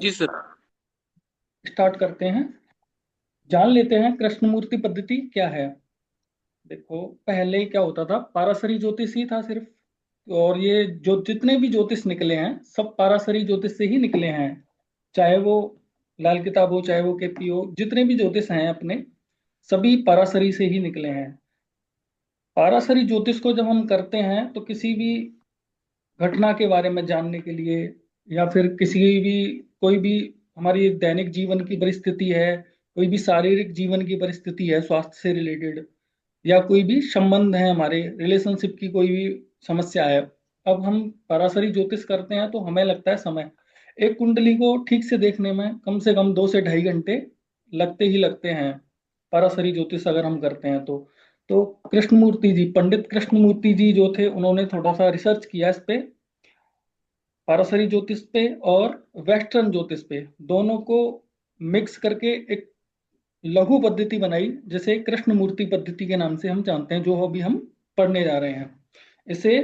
जी sir. Start करते हैं। जान लेते हैं कृष्णमूर्ति पद्धति क्या है। देखो, पहले क्या होता था, पाराशरी ज्योतिष ही था सिर्फ। और ये जो जितने भी ज्योतिष निकले हैं सब पाराशरी ज्योतिष से ही निकले हैं। चाहे वो लाल किताब हो, चाहे वो केपी हो, जितने भी ज्योतिष हैं अपने, सभी पाराशरी से ही निकले हैं। पाराशरी ज्योतिष को जब हम करते हैं तो किसी भी घटना के बारे में जानने के लिए, या फिर किसी भी कोई भी हमारी दैनिक जीवन की परिस्थिति है, कोई भी शारीरिक जीवन की परिस्थिति है स्वास्थ्य से रिलेटेड, या कोई भी संबंध है, हमारे रिलेशनशिप की कोई भी समस्या है, अब हम पराशरी ज्योतिष करते हैं तो हमें लगता है समय। एक कुंडली को ठीक से देखने में कम से कम 2 से ढाई घंटे लगते ही लगते हैं, पराशरी ज्योतिष अगर हम करते हैं तो कृष्णमूर्ति जी, पंडित कृष्णमूर्ति जी जो थे, उन्होंने थोड़ा सा रिसर्च किया इस पे, पारसरी ज्योतिष पे और वेस्टर्न ज्योतिष पे, दोनों को मिक्स करके एक लघु पद्धति बनाई, जिसे कृष्णमूर्ति पद्धति के नाम से हम जानते हैं, जो अभी हम पढ़ने जा रहे हैं। इसे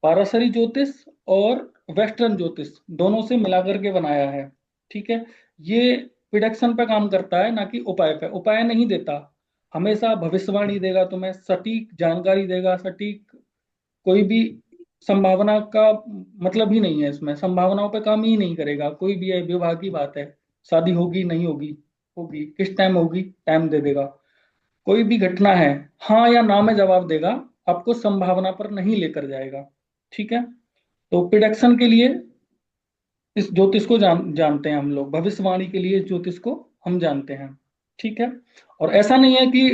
पारसरी ज्योतिष और वेस्टर्न ज्योतिष दोनों से मिलाकर के बनाया है। ठीक है। ये प्रिडिक्शन पे काम करता है, ना कि उपाय पे। उपाय नहीं देता, हमेशा भविष्यवाणी देगा, तुम्हें सटीक जानकारी देगा, सटीक कोई भी संभावना का मतलब ही नहीं है इसमें, संभावनाओं पे काम ही नहीं करेगा कोई भी। है विवाह की बात है, शादी होगी नहीं होगी, होगी किस टाइम होगी, टाइम दे देगा। कोई भी घटना है, हाँ या ना में जवाब देगा, आपको संभावना पर नहीं लेकर जाएगा। ठीक है। तो प्रिडिक्शन के लिए इस ज्योतिष को जानते हैं हम लोग, भविष्यवाणी के लिए इस ज्योतिष को हम जानते हैं। ठीक है। और ऐसा नहीं है कि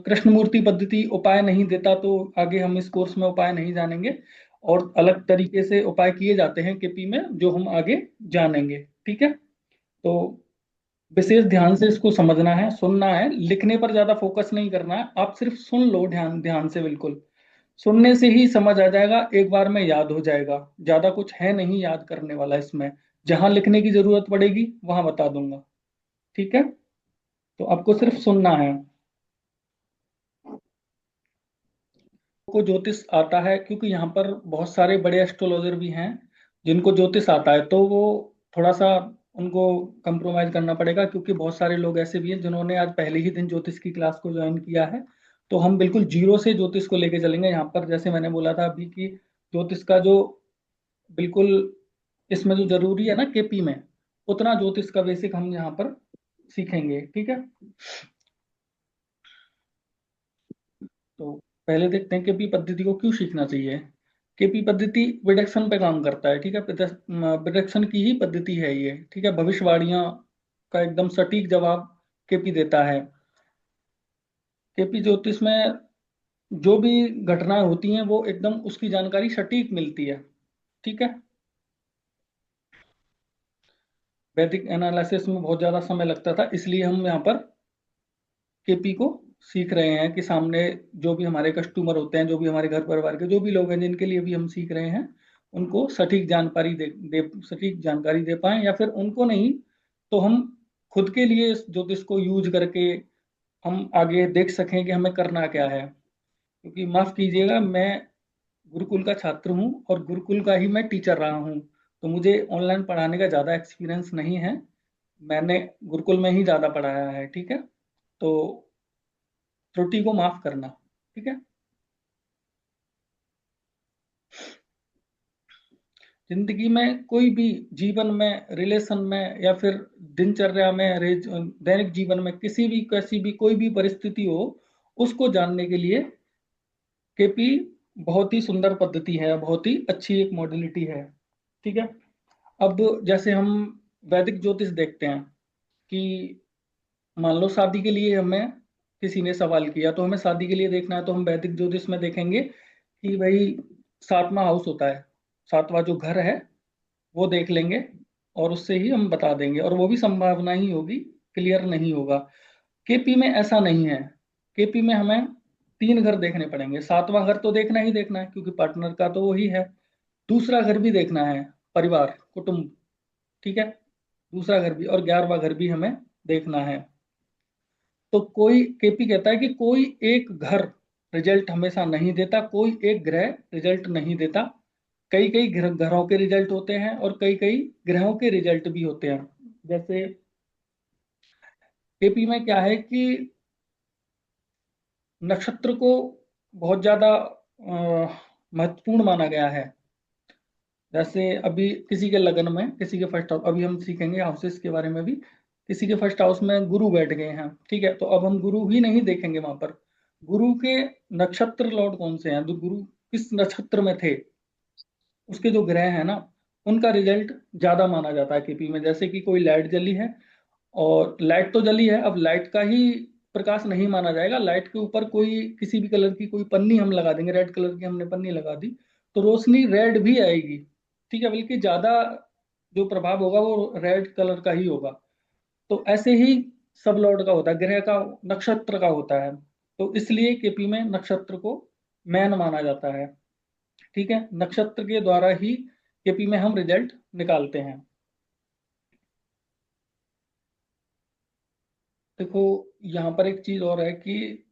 कृष्णमूर्ति पद्धति उपाय नहीं देता, तो आगे हम इस कोर्स में उपाय नहीं जानेंगे। और अलग तरीके से उपाय किए जाते हैं केपी में, जो हम आगे जानेंगे। ठीक है। तो विशेष ध्यान से इसको समझना है, सुनना है, लिखने पर ज्यादा फोकस नहीं करना है, आप सिर्फ सुन लो ध्यान ध्यान से, बिल्कुल। सुनने से ही समझ आ जाएगा, एक बार में याद हो जाएगा। ज्यादा कुछ है नहीं याद करने वाला इसमें। जहां लिखने की जरूरत पड़ेगी वहां बता दूंगा। ठीक है। तो आपको सिर्फ सुनना है। को ज्योतिष आता है, क्योंकि यहाँ पर बहुत सारे बड़े एस्ट्रोलॉजर भी हैं जिनको ज्योतिष आता है, तो वो थोड़ा सा उनको कंप्रोमाइज करना पड़ेगा, क्योंकि बहुत सारे लोग ऐसे भी हैं जिन्होंने आज पहले ही दिन ज्योतिष की क्लास को ज्वाइन किया है। तो हम बिल्कुल जीरो से ज्योतिष को लेके चलेंगे यहाँ पर। जैसे मैंने बोला था अभी कि ज्योतिष का जो बिल्कुल इसमें जो जरूरी है ना केपी में, उतना ज्योतिष का बेसिक हम यहाँ पर सीखेंगे। ठीक है। तो पहले देखते हैं केपी पद्धति को क्यों सीखना चाहिए। केपी पद्धति प्रिडिक्शन पे काम करता है। ठीक है। प्रिडिक्शन की ही पद्धति है ये। ठीक है। भविष्यवाणियां का एकदम सटीक जवाब केपी देता है। केपी ज्योतिष में जो भी घटनाएं होती हैं वो एकदम उसकी जानकारी सटीक मिलती है। ठीक है। वैदिक एनालिसिस में बहुत ज्यादा समय लगता था, इसलिए हम यहाँ पर केपी को सीख रहे हैं कि सामने जो भी हमारे कस्टमर होते हैं, जो भी हमारे घर परिवार के जो भी लोग हैं जिनके लिए भी हम सीख रहे हैं, उनको सटीक जानकारी सटीक जानकारी दे पाए, या फिर उनको नहीं तो हम खुद के लिए इस ज्योतिष को यूज करके हम आगे देख सकें कि हमें करना क्या है। क्योंकि माफ कीजिएगा, मैं गुरुकुल का छात्र हूँ और गुरुकुल का ही मैं टीचर रहा हूँ, तो मुझे ऑनलाइन पढ़ाने का ज़्यादा एक्सपीरियंस नहीं है। मैंने गुरुकुल में ही ज़्यादा पढ़ाया है। ठीक है। तो त्रुटि को माफ करना। ठीक है। जिंदगी में कोई भी, जीवन में, रिलेशन में, या फिर दिनचर्या में, दैनिक जीवन में, किसी भी कैसी भी कोई भी परिस्थिति हो, उसको जानने के लिए केपी बहुत ही सुंदर पद्धति है, बहुत ही अच्छी एक मॉडलिटी है। ठीक है। अब जैसे हम वैदिक ज्योतिष देखते हैं कि मान लो शादी के लिए हमें किसी ने सवाल किया, तो हमें शादी के लिए देखना है, तो हम वैदिक ज्योतिष में देखेंगे कि भाई 7वां हाउस होता है, 7वां जो घर है वो देख लेंगे, और उससे ही हम बता देंगे, और वो भी संभावना ही होगी, क्लियर नहीं होगा। केपी में ऐसा नहीं है। केपी में हमें 3 घर देखने पड़ेंगे। 7वां घर तो देखना ही देखना है, क्योंकि पार्टनर का तो वही है। दूसरा घर भी देखना है, परिवार कुटुंब। ठीक है। दूसरा घर भी, और 11वां घर भी हमें देखना है। तो कोई, केपी कहता है कि कोई एक घर रिजल्ट हमेशा नहीं देता, कोई एक ग्रह रिजल्ट नहीं देता। कई कई घरों के रिजल्ट होते हैं और कई कई ग्रहों के रिजल्ट भी होते हैं। जैसे केपी में क्या है कि नक्षत्र को बहुत ज्यादा महत्वपूर्ण माना गया है। जैसे अभी किसी के लगन में, किसी के फर्स्ट हाउस, अभी हम सीखेंगे हाउसेस के बारे में भी, किसी के फर्स्ट हाउस में गुरु बैठ गए हैं, ठीक है, तो अब हम गुरु ही नहीं देखेंगे वहां पर, गुरु के नक्षत्र लॉर्ड कौन से हैं, तो गुरु किस नक्षत्र में थे, उसके जो ग्रह हैं ना, उनका रिजल्ट ज्यादा माना जाता है केपी में। जैसे कि कोई लाइट जली है, और लाइट तो जली है, अब लाइट का ही प्रकाश नहीं माना जाएगा, लाइट के ऊपर कोई किसी भी कलर की कोई पन्नी हम लगा देंगे, रेड कलर की हमने पन्नी लगा दी, तो रोशनी रेड भी आएगी, ठीक है, बल्कि ज्यादा जो प्रभाव होगा वो रेड कलर का ही होगा। तो ऐसे ही सब लॉर्ड का होता है, ग्रह का, नक्षत्र का होता है। तो इसलिए केपी में नक्षत्र को मैन माना जाता है, ठीक है, नक्षत्र के द्वारा ही केपी में हम रिजल्ट निकालते हैं। देखो, यहाँ पर एक चीज और है कि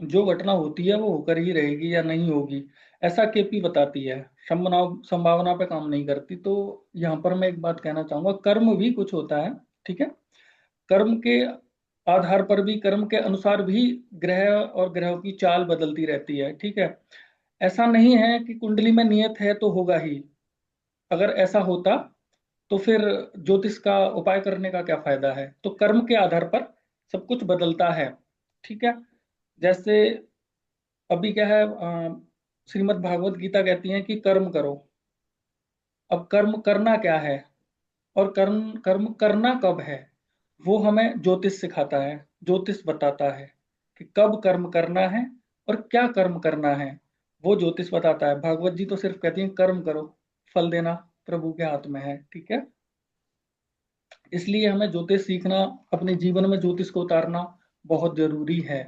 जो घटना होती है वो होकर ही रहेगी या नहीं होगी, ऐसा केपी बताती है, संभावना संभावना पे काम नहीं करती। तो यहाँ पर मैं एक बात कहना चाहूंगा, कर्म भी कुछ होता है, ठीक है, कर्म के आधार पर भी, कर्म के अनुसार भी ग्रह और ग्रहों की चाल बदलती रहती है, ठीक है। ऐसा नहीं है कि कुंडली में नियत है तो होगा ही, अगर ऐसा होता तो फिर ज्योतिष का उपाय करने का क्या फायदा है। तो कर्म के आधार पर सब कुछ बदलता है, ठीक है। जैसे अभी क्या है, श्रीमद् भागवत गीता कहती है कि कर्म करो। अब कर्म करना क्या है, और कर्म कर्म करना कब है, वो हमें ज्योतिष सिखाता है, ज्योतिष बताता है कि कब कर्म करना है और क्या कर्म करना है, वो ज्योतिष बताता है। भागवत जी तो सिर्फ कहती है कर्म करो, फल देना प्रभु के हाथ में है, ठीक है। इसलिए हमें ज्योतिष सीखना, अपने जीवन में ज्योतिष को उतारना बहुत जरूरी है।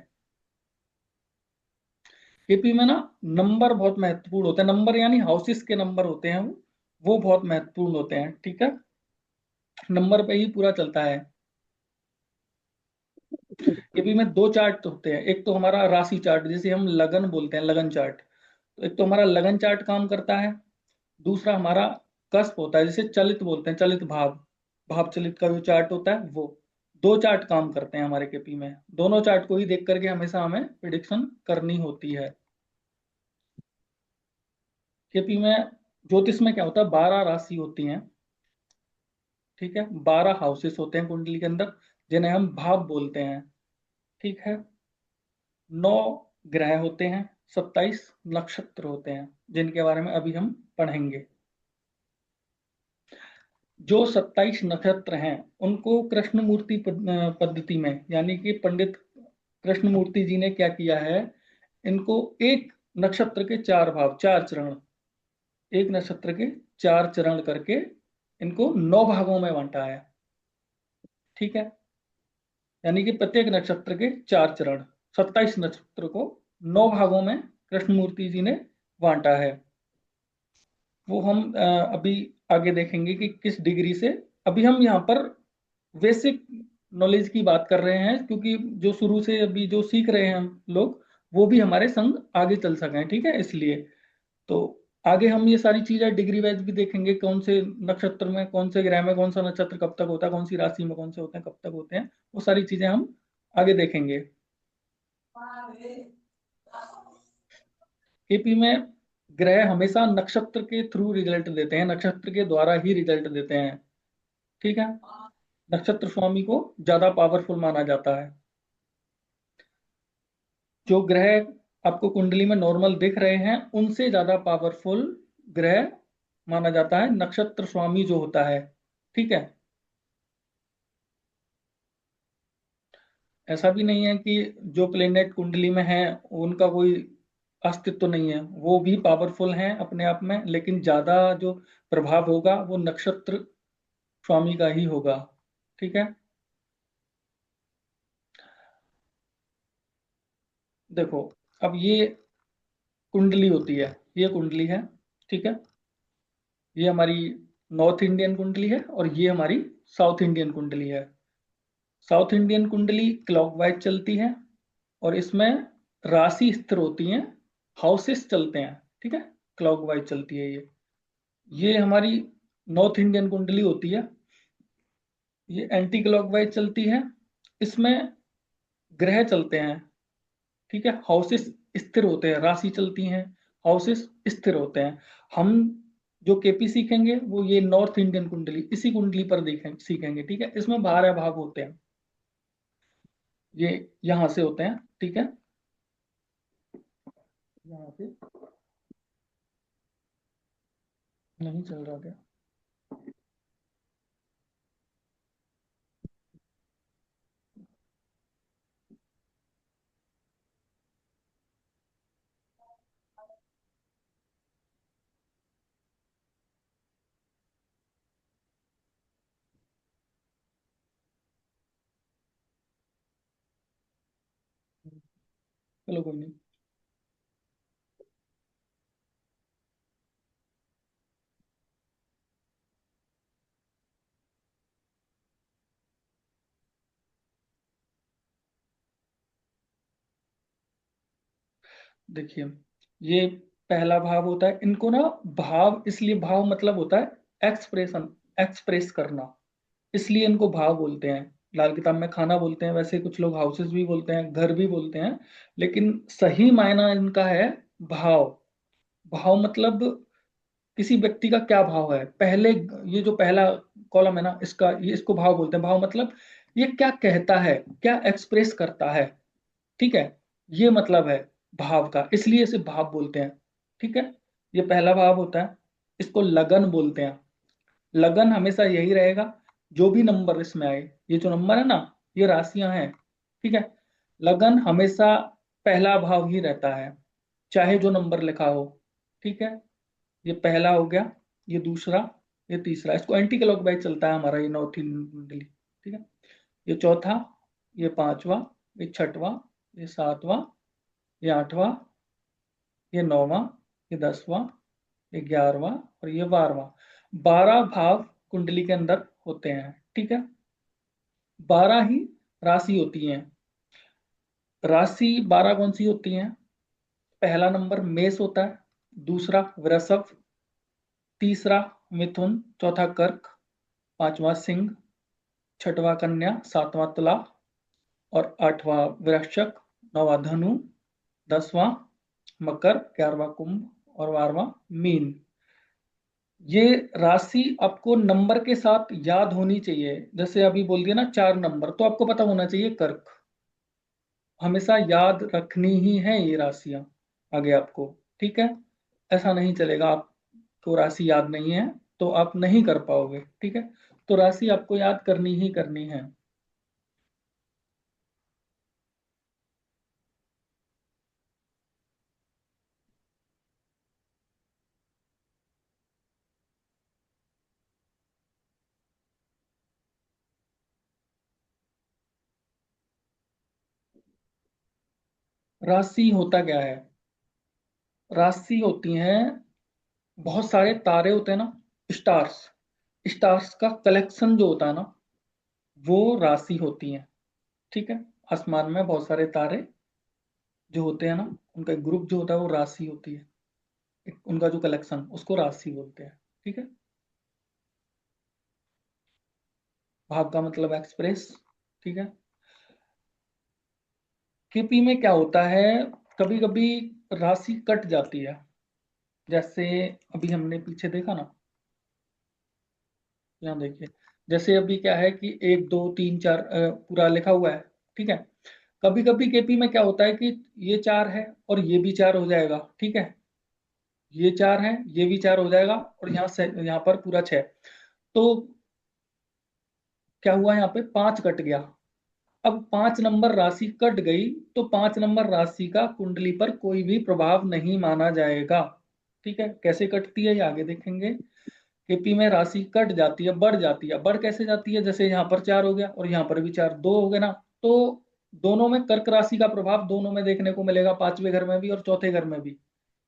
केपी में ना नंबर बहुत महत्वपूर्ण होते हैं, नंबर यानी हाउसेस के नंबर होते हैं, वो बहुत महत्वपूर्ण होते हैं, ठीक है, नंबर पे ही पूरा चलता है। केपी में दो चार्ट होते हैं, एक तो हमारा राशि चार्ट जिसे हम लगन बोलते हैं, लगन चार्ट, तो एक तो हमारा लगन चार्ट काम करता है, दूसरा हमारा कस्प होता है जिसे चलित बोलते हैं, चलित भाव, भाव चलित का जो चार्ट होता है वो, दो चार्ट काम करते हैं हमारे केपी में, दोनों चार्ट को ही देख करके हमेशा हमें प्रिडिक्शन करनी होती है। केपी में ज्योतिष में क्या होता है, 12 राशि होती हैं, ठीक है, 12 हाउसेस होते हैं कुंडली के अंदर, जिन्हें हम भाव बोलते हैं, ठीक है। 9 ग्रह होते हैं, 27 नक्षत्र होते हैं, जिनके बारे में अभी हम पढ़ेंगे। जो 27 नक्षत्र हैं उनको कृष्ण मूर्ति पद्धति में, यानी कि पंडित कृष्ण मूर्ति जी ने क्या किया है, इनको एक नक्षत्र के 4 भाव, 4 चरण, एक नक्षत्र के 4 चरण करके इनको 9 भागों में बांटा है, ठीक है। यानी कि प्रत्येक नक्षत्र के 4 चरण, 27 नक्षत्र को 9 भागों में कृष्ण मूर्ति जी ने बांटा है। वो हम अभी आगे देखेंगे कि किस डिग्री से। अभी हम यहाँ पर बेसिक नॉलेज की बात कर रहे हैं, क्योंकि जो शुरू से अभी जो सीख रहे हैं हम लोग, वो भी हमारे संग आगे चल सकें, ठीक है, इसलिए। तो आगे हम ये सारी चीजें डिग्री वाइज भी देखेंगे, कौन से नक्षत्र में, कौन से ग्रह में कौन सा नक्षत्र कब तक होता है, कौन सी राशि में कौन से होते हैं, कब तक होते हैं, वो सारी चीजें हम आगे देखेंगे। केपी में ग्रह हमेशा नक्षत्र के थ्रू रिजल्ट देते हैं, नक्षत्र के द्वारा ही रिजल्ट देते हैं, ठीक है, नक्षत्र स्वामी को ज्यादा पावरफुल माना जाता है। जो ग्रह आपको कुंडली में नॉर्मल दिख रहे हैं उनसे ज्यादा पावरफुल ग्रह माना जाता है नक्षत्र स्वामी जो होता है, ठीक है। ऐसा भी नहीं है कि जो प्लेनेट कुंडली में है उनका कोई अस्तित्व नहीं है, वो भी पावरफुल हैं अपने आप में, लेकिन ज्यादा जो प्रभाव होगा वो नक्षत्र स्वामी का ही होगा, ठीक है। देखो, अब ये कुंडली होती है, ये कुंडली है, ठीक है, ये हमारी नॉर्थ इंडियन कुंडली है और ये हमारी साउथ इंडियन कुंडली है। साउथ इंडियन कुंडली क्लॉकवाइज चलती है और इसमें राशि स्थिर होती हैं, हाउसेस चलते हैं, ठीक है, क्लॉकवाइज चलती है ये हमारी नॉर्थ इंडियन कुंडली होती है। ये एंटी क्लॉकवाइज चलती है। इसमें ग्रह चलते हैं, ठीक है, हाउसेस स्थिर होते हैं, राशि चलती हैं, हाउसेस स्थिर होते हैं। हम जो केपी सीखेंगे वो ये नॉर्थ इंडियन कुंडली, इसी कुंडली पर देखें सीखेंगे, ठीक है। इसमें 12 भाव होते हैं, ये यहाँ से होते हैं, ठीक है, यहाँ से। नहीं चल रहा क्या? चलो कोई नहीं। देखिए, ये पहला भाव होता है, इनको ना भाव, इसलिए भाव मतलब होता है एक्सप्रेशन, एक्सप्रेस करना, इसलिए इनको भाव बोलते हैं। लाल किताब में खाना बोलते हैं, वैसे कुछ लोग हाउसेस भी बोलते हैं, घर भी बोलते हैं, लेकिन सही मायना इनका है भाव। भाव मतलब किसी व्यक्ति का क्या भाव है, पहले ये जो पहला कॉलम है ना इसका, ये इसको भाव बोलते हैं। भाव मतलब ये क्या कहता है, क्या एक्सप्रेस करता है, ठीक है, ये मतलब है भाव का, इसलिए इसे भाव बोलते हैं, ठीक है। ये पहला भाव होता है, इसको लगन बोलते हैं। लगन हमेशा यही रहेगा, जो भी नंबर इसमें आए, ये जो नंबर है ना, ये राशियां हैं, ठीक है। लगन हमेशा पहला भाव ही रहता है, चाहे जो नंबर लिखा हो, ठीक है। ये पहला हो गया, ये दूसरा, ये तीसरा, इसको एंटी क्लॉकवाइज चलता है हमारा ये नॉर्थ इंडियन कुंडली, ठीक है। ये चौथा, ये पांचवा, ये छठवां, ये सातवां, ये आठवां, ये नौवां, ये 10वां, ये 11वां और ये 12वां। 12 भाव कुंडली के अंदर होते हैं, ठीक है। 12 ही राशि होती हैं। राशि 12 कौन सी होती हैं? पहला नंबर मेष होता है, दूसरा वृषभ, तीसरा मिथुन, चौथा कर्क, पांचवा सिंह, छठवां कन्या, सातवां तुला और आठवां वृश्चिक, नौवां धनु, 10वां मकर, 11वां कुंभ और 12वां मीन। ये राशि आपको नंबर के साथ याद होनी चाहिए। जैसे अभी बोल दिया ना 4 नंबर, तो आपको पता होना चाहिए कर्क, हमेशा याद रखनी ही है ये राशियां आगे आपको, ठीक है। ऐसा नहीं चलेगा, आपको राशि याद नहीं है तो आप नहीं कर पाओगे, ठीक है। तो राशि आपको याद करनी ही करनी है। राशि होता क्या है? राशि होती हैं, बहुत सारे तारे होते हैं ना, स्टार्स, स्टार्स का कलेक्शन जो होता है ना, वो राशि होती है, ठीक है। आसमान में बहुत सारे तारे जो होते हैं ना, उनका एक ग्रुप जो होता है वो राशि होती है। उनका जो कलेक्शन, उसको राशि बोलते हैं, ठीक है। भाव का मतलब एक्सप्रेस, ठीक है। केपी में क्या होता है, कभी कभी राशि कट जाती है। जैसे अभी हमने पीछे देखा ना, यहाँ देखिए, जैसे अभी क्या है कि 1 2 3 4 पूरा लिखा हुआ है, ठीक है। कभी कभी केपी में क्या होता है कि ये 4 है और ये भी 4 हो जाएगा, ठीक है। ये 4 है, ये भी 4 हो जाएगा और यहाँ से यहाँ पर पूरा 6। तो क्या हुआ, यहाँ पे 5 कट गया। अब 5 नंबर राशि कट गई, तो 5 नंबर राशि का कुंडली पर कोई भी प्रभाव नहीं माना जाएगा, ठीक है। कैसे कटती है ये आगे देखेंगे। केपी में राशि कट जाती है, बढ़ जाती है। बढ़ कैसे जाती है, जैसे यहाँ पर 4 हो गया और यहाँ पर भी 4, 2 हो गए ना, तो दोनों में कर्क राशि का प्रभाव दोनों में देखने को मिलेगा, पांचवें घर में भी और चौथे घर में भी।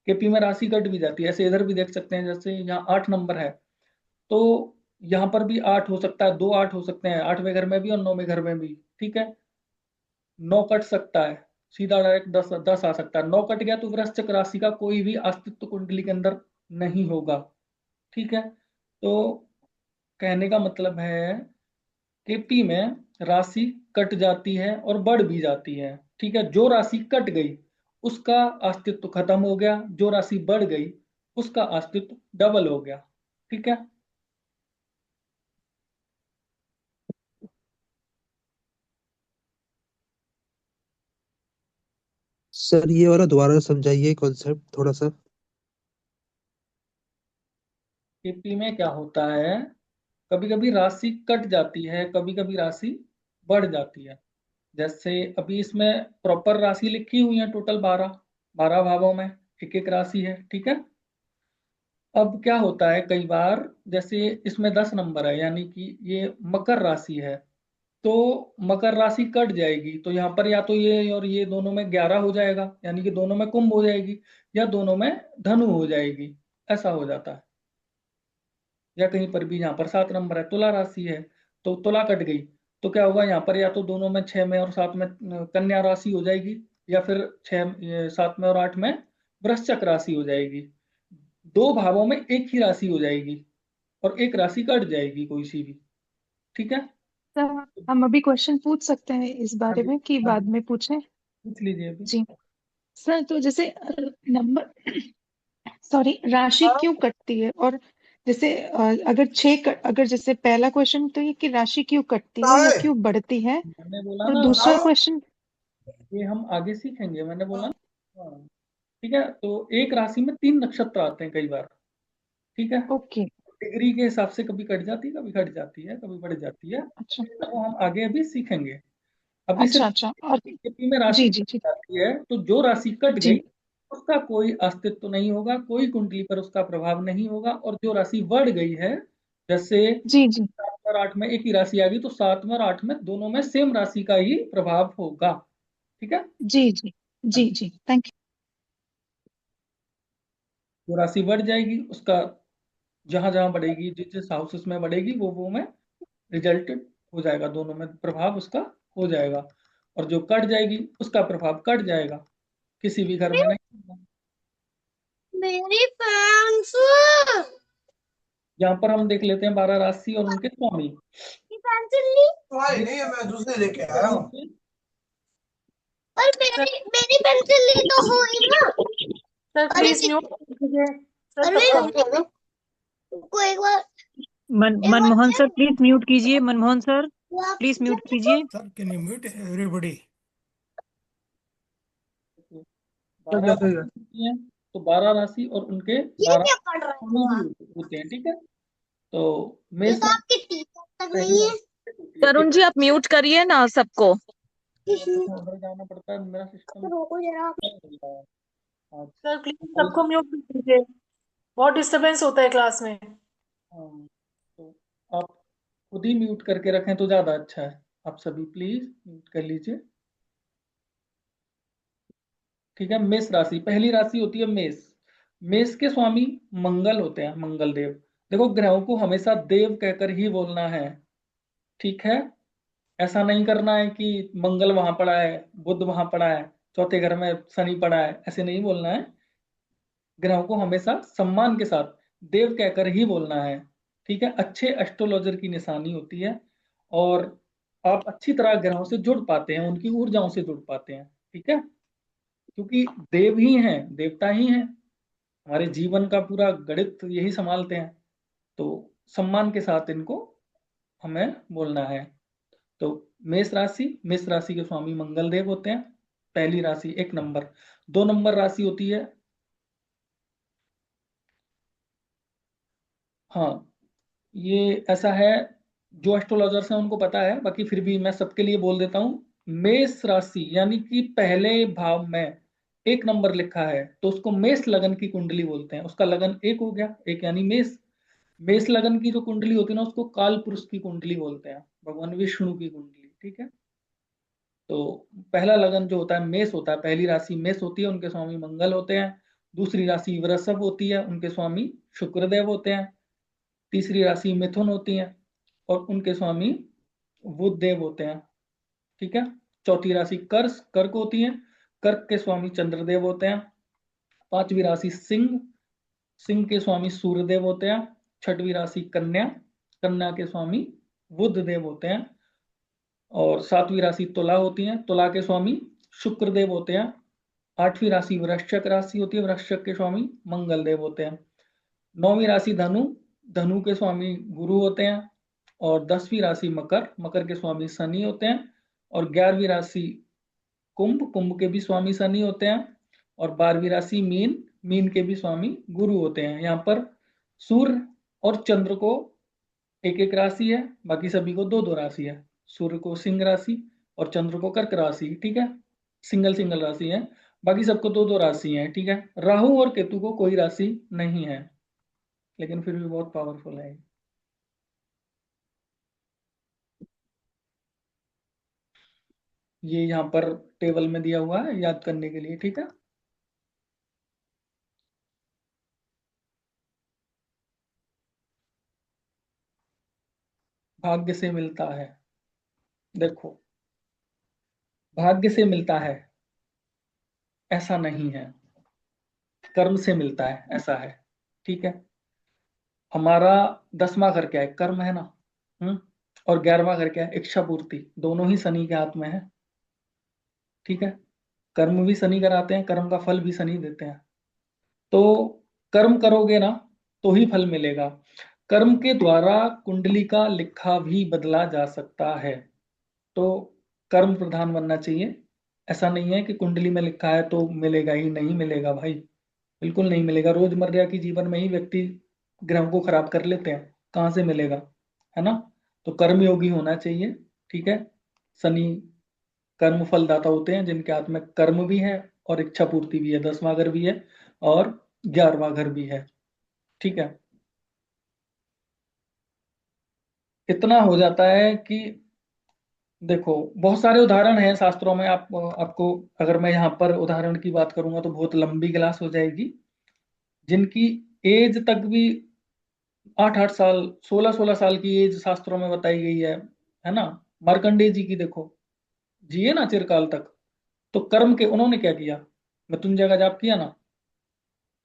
केपी में राशि कट भी जाती है, ऐसे इधर भी देख सकते हैं। जैसे यहाँ 8 नंबर है, तो यहाँ पर भी 8 हो सकता है, 2 8 हो सकते हैं, 8वें घर में भी और 9वें घर में भी, ठीक है। 9 कट सकता है, सीधा डायरेक्ट 10 10 आ सकता है। 9 कट गया तो वृश्चिक राशि का कोई भी अस्तित्व कुंडली के अंदर नहीं होगा। ठीक है, तो कहने का मतलब है कि पी में राशि कट जाती है और बढ़ भी जाती है। ठीक है, जो राशि कट गई उसका अस्तित्व खत्म हो गया, जो राशि बढ़ गई उसका अस्तित्व डबल हो गया। ठीक है, सर ये वाला दोबारा समझाइए कॉन्सेप्ट थोड़ा सा। पी में क्या होता है, कभी कभी राशि कट जाती है, कभी कभी राशि बढ़ जाती है। जैसे अभी इसमें प्रॉपर राशि लिखी हुई है, टोटल 12, 12 भावों में एक एक राशि है। ठीक है, अब क्या होता है कई बार, जैसे इसमें 10 नंबर है यानी कि ये मकर राशि है, तो मकर राशि कट जाएगी तो यहाँ पर या तो ये और ये दोनों में 11 हो जाएगा, यानी कि दोनों में कुंभ हो जाएगी, या दोनों में धनु हो जाएगी, ऐसा हो जाता है। या कहीं पर भी यहाँ पर 7 नंबर है, तुला राशि है, तो तुला कट गई तो क्या होगा, यहाँ पर या तो दोनों में 6 में और 7 में कन्या राशि हो जाएगी, या फिर 7 में और 8 में वृश्चिक राशि हो जाएगी। दो भावों में एक ही राशि हो जाएगी और एक राशि कट जाएगी कोई सी भी। ठीक है, सर हम अभी क्वेश्चन पूछ सकते हैं इस हाँ बारे जी, में कि हाँ बाद जी, में पूछें? पूछ लीजिए अभी। जी सर, तो जैसे नंबर सॉरी राशि क्यों कटती है, और जैसे अगर जैसे पहला क्वेश्चन तो ये कि राशि क्यों कटती है या क्यों बढ़ती है, मैंने बोला और ना, दूसरा क्वेश्चन। ये हम आगे सीखेंगे, मैंने बोला ना। हाँ, ठीक है, तो एक राशि में 3 नक्षत्र आते हैं कई बार। ठीक है, ओके। डिग्री के हिसाब से कभी कट जाती है, कभी घट जाती है, कभी बढ़ जाती है, अच्छा वो हम आगे अभी सीखेंगे। अभी अच्छा सिर्फ अच्छा। और स्थिति में राशि जी कट जी जी जाती है, तो जो राशि कट जी गई उसका कोई अस्तित्व नहीं होगा, कोई कुंडली पर उसका प्रभाव नहीं होगा। और जो राशि बढ़ गई है, जैसे जी जी 7 और 8 में एक ही राशि आ गई, तो 7 में और 8 में दोनों में सेम राशि का ही प्रभाव होगा। ठीक है, जी जी हाँ, जी जी थैंक जो राशि बढ़ जाएगी उसका जहां जहां बढ़ेगी, जिस जिस हाउसेस में बढ़ेगी वो में रिजल्ट हो जाएगा, दोनों में प्रभाव उसका हो जाएगा। और जो कट जाएगी उसका प्रभाव कट जाएगा, किसी भी घर में नहीं होगा। मेरी पेंस यहाँ पर हम देख लेते हैं 12 राशि और उनके स्वामी। पेंसिल ली। तुम्हारी नहीं है, मैं दूसरी लेके आया हूँ। और मेरी पेंसिल ली तो हुई ना। सर प्लीज म्यूट कीजिए। सर अरे सबका को एक बार मनमोहन सर प्लीज म्यूट कीजिए। मनमोहन सर प्लीज म्यूट कीजिए। Sir can you mute everybody? 12 राशि होती हैं, तो 12 राशि और उनके ये 12 क्या पढ़ रहे स्वामी हो भी आप? होते हैं। ठीक है, तो ये मेष तो राशि आपकी टीचर तक पहली नहीं है। राशि होती है। तरुण जी आप म्यूट करिए ना सबको। उधर जाना पड़ता है, मेरा सिस्टम रोको जरा। नहीं चल रहा है आज। सर प्लीज कल सबको म्यूट कीजिए, बहुत डिस्टरबेंस होता है क्लास में। हाँ, तो आप खुद ही म्यूट करके रखें तो ज़्यादा अच्छा है। आप सभी प्लीज म्यूट कर लीजिए। ठीक है, मेष राशि पहली राशि होती है मेष। मेष के स्वामी मंगल होते हैं, मंगल देव। देखो, ग्रहों को हमेशा देव कहकर ही बोलना है। ठीक है, ऐसा नहीं करना है कि मंगल वहां पड़ा है, बुध वहां पड़ा है, चौथे घर में शनि पड़ा है, ऐसे नहीं बोलना है। ग्रहों को हमेशा सम्मान के साथ देव कहकर ही बोलना है। ठीक है, अच्छे एस्ट्रोलॉजर की निशानी होती है, और आप अच्छी तरह ग्रहों से जुड़ पाते हैं, उनकी ऊर्जाओं से जुड़ पाते हैं। ठीक है, क्योंकि देव ही हैं, देवता ही हैं, हमारे जीवन का पूरा गणित यही संभालते हैं। तो सम्मान के साथ इनको हमें बोलना है। तो मेष राशि के स्वामी मंगल देव होते हैं। पहली राशि 1 नंबर। 2 नंबर राशि होती है, हाँ, ये ऐसा है, जो एस्ट्रोलॉजर्स हैं उनको पता है, बाकी फिर भी मैं सबके लिए बोल देता हूँ। मेष राशि यानी कि पहले भाव में 1 नंबर लिखा है तो उसको मेष लगन की कुंडली बोलते हैं। उसका लगन एक हो गया, एक यानी मेष। मेष लगन की जो कुंडली होती है ना, उसको काल पुरुष की कुंडली बोलते हैं, भगवान विष्णु की कुंडली। ठीक है, तो पहला लगन जो होता है मेष होता है, पहली राशि मेष होती है, उनके स्वामी मंगल होते हैं। दूसरी राशि वृषभ होती है, उनके स्वामी शुक्रदेव होते हैं। तीसरी राशि मिथुन होती है और उनके स्वामी बुध देव होते हैं। ठीक है, चौथी राशि कर्क कर्क होती है, कर्क के स्वामी चंद्रदेव होते हैं। 5वीं राशि सिंह, सिंह के स्वामी सूर्यदेव होते हैं। 6वीं राशि कन्या, कन्या के स्वामी बुध देव होते हैं। और 7वीं राशि तुला होती है, तुला के स्वामी शुक्रदेव होते हैं। 8वीं राशि वृश्चिक राशि होती है, वृश्चिक के स्वामी मंगल देव होते हैं। 9वीं राशि धनु, धनु के स्वामी गुरु होते हैं। और 10वीं राशि मकर, मकर के स्वामी शनि होते हैं। और 11वीं राशि कुंभ, कुंभ के भी स्वामी शनि होते हैं। और 12वीं राशि मीन, मीन के भी स्वामी गुरु होते हैं। यहाँ पर सूर्य और चंद्र को एक एक राशि है, बाकी सभी को दो दो राशि है। सूर्य को सिंह राशि और चंद्र को कर्क राशि, ठीक है, सिंगल सिंगल राशि है। बाकी सबको दो दो राशि है, ठीक है। राहु और केतु को कोई राशि नहीं है, लेकिन फिर भी बहुत पावरफुल है। ये यहाँ पर टेबल में दिया हुआ है याद करने के लिए, ठीक है। भाग्य से मिलता है, देखो, भाग्य से मिलता है ऐसा नहीं है, कर्म से मिलता है ऐसा है, ठीक है। हमारा 10वां घर क्या है? कर्म है ना। और 11वां घर क्या है? इच्छा पूर्ति। दोनों ही शनि के हाथ में है, ठीक है। कर्म भी शनि कराते हैं, कर्म का फल भी शनि देते हैं। तो कर्म करोगे ना तो ही फल मिलेगा। कर्म के द्वारा कुंडली का लिखा भी बदला जा सकता है। तो कर्म प्रधान बनना चाहिए। ऐसा नहीं है कि कुंडली में लिखा है तो मिलेगा ही, नहीं मिलेगा भाई, बिल्कुल नहीं मिलेगा। रोजमर्रा की जीवन में ही व्यक्ति ग्रहों को खराब कर लेते हैं, कहाँ से मिलेगा, है ना। तो कर्म योगी होना चाहिए, ठीक है। शनि कर्म फलदाता होते हैं जिनके हाथ में कर्म भी है और इच्छा पूर्ति भी है। 10वां घर भी है और 11वां घर भी है, ठीक है। इतना हो जाता है कि देखो, बहुत सारे उदाहरण हैं शास्त्रों में। आपको अगर मैं यहाँ पर उदाहरण की बात करूंगा तो बहुत लंबी क्लास हो जाएगी। जिनकी एज तक भी 8-8 साल, 16-16 साल की एज शास्त्रों में बताई गई है ना। मार्कंडेय जी की देखो, जिए ना चिरकाल तक। तो कर्म के उन्होंने क्या किया? मृत्युंजय का जाप किया ना।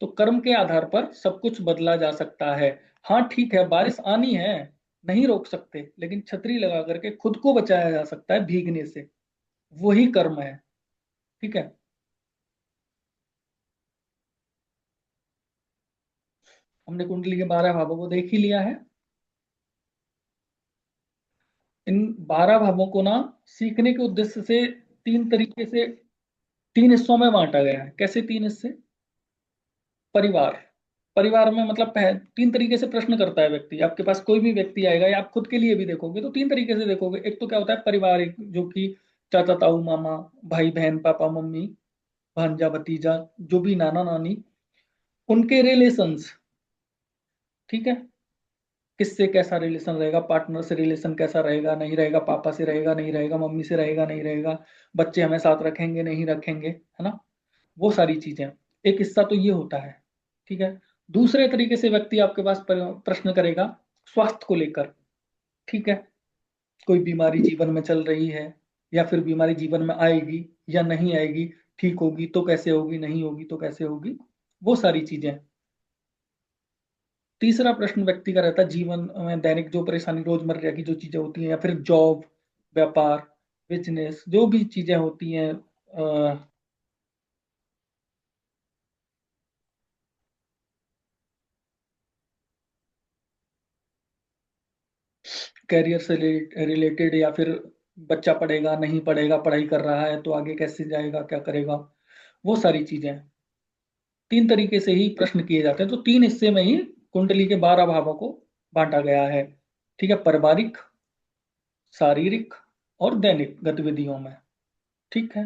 तो कर्म के आधार पर सब कुछ बदला जा सकता है। हाँ ठीक है, बारिश आनी है, नहीं रोक सकते, लेकिन छतरी लगा करके खुद को बचाया जा सकता है भीगने से, वही कर्म है, ठीक है। हमने कुंडली के 12 भावों को देख ही लिया है। इन 12 भावों को ना सीखने के उद्देश्य से तीन तरीके से, तीन हिस्सों में बांटा गया है। कैसे तीन हिस्से? परिवार, परिवार में मतलब तीन तरीके से प्रश्न करता है व्यक्ति। आपके पास कोई भी व्यक्ति आएगा या आप खुद के लिए भी देखोगे तो तीन तरीके से देखोगे। एक तो क्या होता है पारिवारिक, जो कि चाचा ताऊ मामा भाई बहन पापा मम्मी भांजा भतीजा जो भी नाना नानी, उनके रिलेशंस, ठीक है। किससे कैसा रिलेशन रहेगा, पार्टनर से रिलेशन कैसा रहेगा, नहीं रहेगा, पापा से रहेगा नहीं रहेगा, मम्मी से रहेगा नहीं रहेगा, बच्चे हमें साथ रखेंगे नहीं रखेंगे, है ना। वो सारी चीजें, एक हिस्सा तो ये होता है, ठीक है। दूसरे तरीके से व्यक्ति आपके पास प्रश्न करेगा स्वास्थ्य को लेकर, ठीक है। कोई बीमारी जीवन में चल रही है या फिर बीमारी जीवन में आएगी या नहीं आएगी, ठीक होगी तो कैसे होगी, नहीं होगी तो कैसे होगी, वो सारी चीजें। तीसरा प्रश्न व्यक्ति का रहता है जीवन में दैनिक जो परेशानी रोजमर्रा की जो चीजें होती हैं, या फिर जॉब, व्यापार, बिजनेस, जो भी चीजें होती हैं, कैरियर से रिलेटेड, या फिर बच्चा पढ़ेगा नहीं पढ़ेगा, पढ़ाई कर रहा है तो आगे कैसे जाएगा, क्या करेगा, वो सारी चीजें। तीन तरीके से ही प्रश्न किए जाते हैं। तो तीन हिस्से में ही कुंडली के 12 भावों को बांटा गया है, ठीक है। पारिवारिक, शारीरिक और दैनिक गतिविधियों में, ठीक है।